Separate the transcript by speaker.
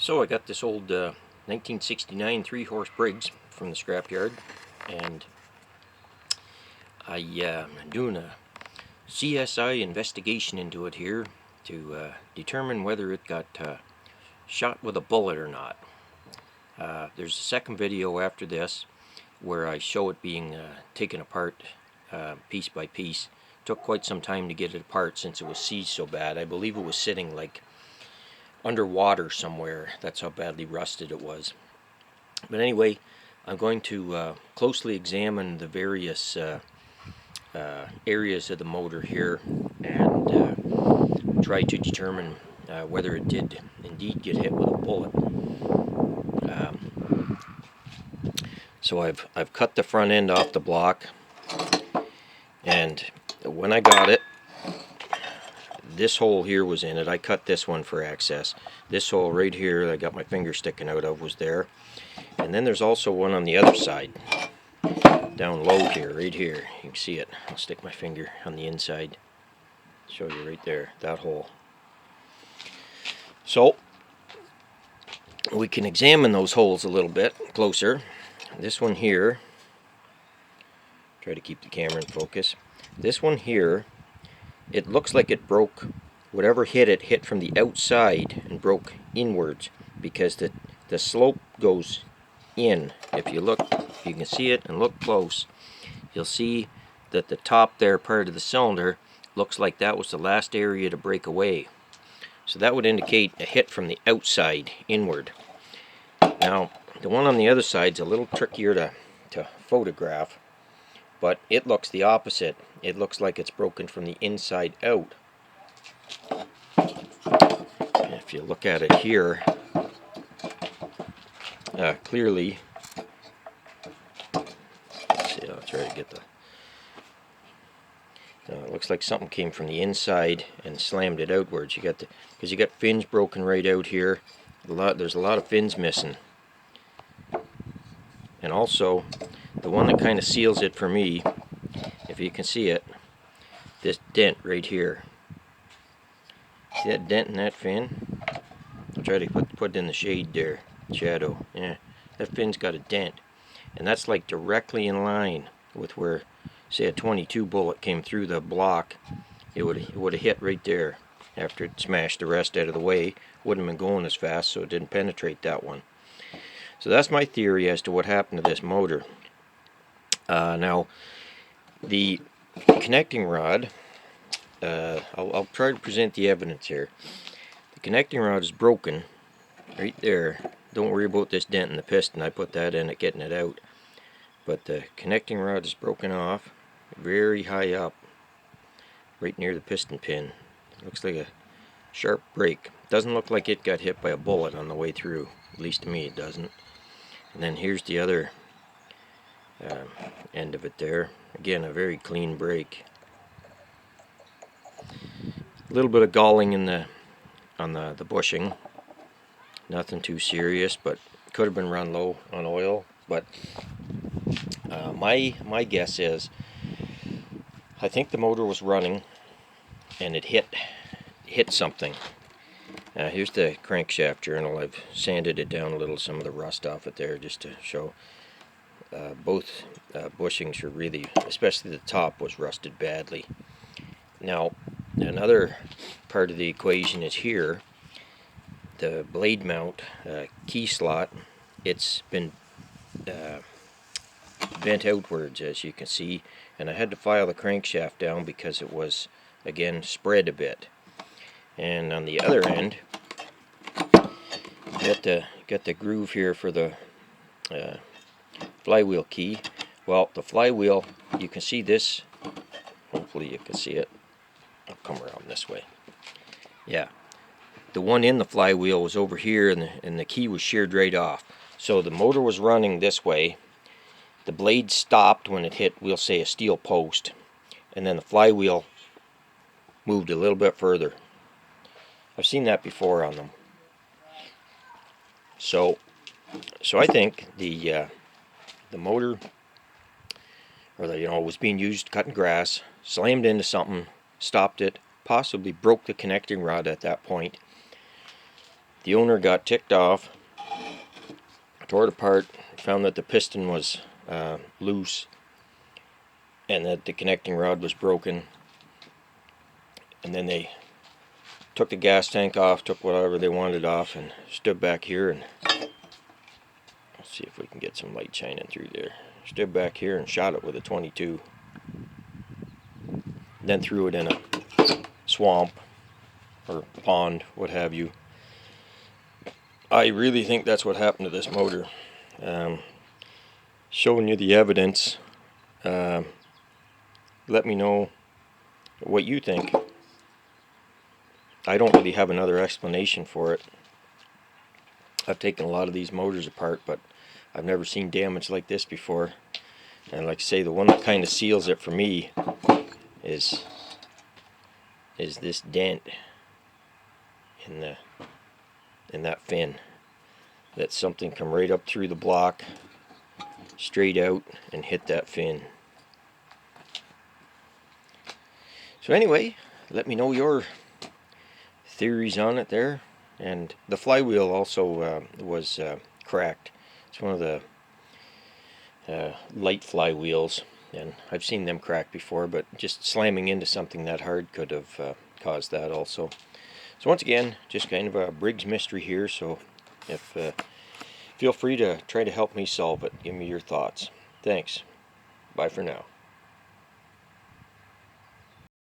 Speaker 1: So I got this old 1969 3-horse Briggs from the scrapyard, and I'm doing a CSI investigation into it here to determine whether it got shot with a bullet or not. There's a second video after this where I show it being taken apart piece by piece. Took quite some time to get it apart since it was seized so bad. I believe it was sitting like underwater somewhere. That's how badly rusted it was. But anyway, I'm going to closely examine the various areas of the motor here and try to determine whether it did indeed get hit with a bullet. So I've cut the front end off the block, and when I got it, this hole here was in it. I cut this one for access. This hole right here that I got my finger sticking out of was there. And then there's also one on the other side, down low here, right here. You can see it. I'll stick my finger on the inside. Show you right there, that hole. So we can examine those holes a little bit closer. This one here, try to keep the camera in focus. This one here, it looks like it broke, whatever hit it hit from the outside and broke inwards, because the slope goes in. If you look, you can see it and look close, you'll see that the top there part of the cylinder looks like that was the last area to break away. So that would indicate a hit from the outside inward. Now the one on the other side's a little trickier to photograph, but it looks the opposite. It looks like it's broken from the inside out. And if you look at it here, clearly, let's see, I'll try to get the, it looks like something came from the inside and slammed it outwards. You got because you got fins broken right out here. There's a lot of fins missing. And also, the one that kind of seals it for me, if you can see it, this dent right here. See that dent in that fin? I'll try to put it in the shade there, shadow. Yeah, that fin's got a dent, and that's like directly in line with where, say, a 22 bullet came through the block. It would have hit right there after it smashed the rest out of the way. Wouldn't have been going as fast, so it didn't penetrate that one. So that's my theory as to what happened to this motor. Now, the connecting rod, I'll try to present the evidence here. The connecting rod is broken right there. Don't worry about this dent in the piston. I put that in at getting it out. But the connecting rod is broken off very high up, right near the piston pin. It looks like a sharp break. Doesn't look like it got hit by a bullet on the way through. At least to me it doesn't. And then here's the other end of it there. Again, a very clean break. A little bit of galling in on the bushing. Nothing too serious, but could have been run low on oil. But my guess is, I think the motor was running and it hit something. Here's the crankshaft journal. I've sanded it down a little, some of the rust off it there, just to show. Both bushings are really, especially the top, was rusted badly. Now, another part of the equation is here. The blade mount key slot, it's been bent outwards, as you can see, and I had to file the crankshaft down because it was, again, spread a bit. And on the other end, got the groove here for the flywheel key. Well, the flywheel, you can see this. Hopefully you can see it. I'll come around this way. Yeah, the one in the flywheel was over here, and the key was sheared right off. So the motor was running this way. The blade stopped when it hit, we'll say, a steel post, and then the flywheel moved a little bit further. I've seen that before on them. So I think the motor, or was being used cutting grass, slammed into something, stopped it, possibly broke the connecting rod at that point. The owner got ticked off, tore it apart, found that the piston was loose and that the connecting rod was broken, and then they took the gas tank off, took whatever they wanted off, and stood back here, and let's see if we can get some light shining through there. Stood back here and shot it with a 22. Then threw it in a swamp or pond, what have you. I really think that's what happened to this motor. Showing you the evidence. Let me know what you think. I don't really have another explanation for it. I've taken a lot of these motors apart, but I've never seen damage like this before. And like I say, the one that kind of seals it for me is this dent in that fin. That something come right up through the block, straight out, and hit that fin. So anyway, let me know your theories on it there. And the flywheel also was cracked. It's one of the light flywheels, and I've seen them crack before, but just slamming into something that hard could have caused that also. So once again, just kind of a Briggs mystery here, so if feel free to try to help me solve it. Give me your thoughts. Thanks. Bye for now.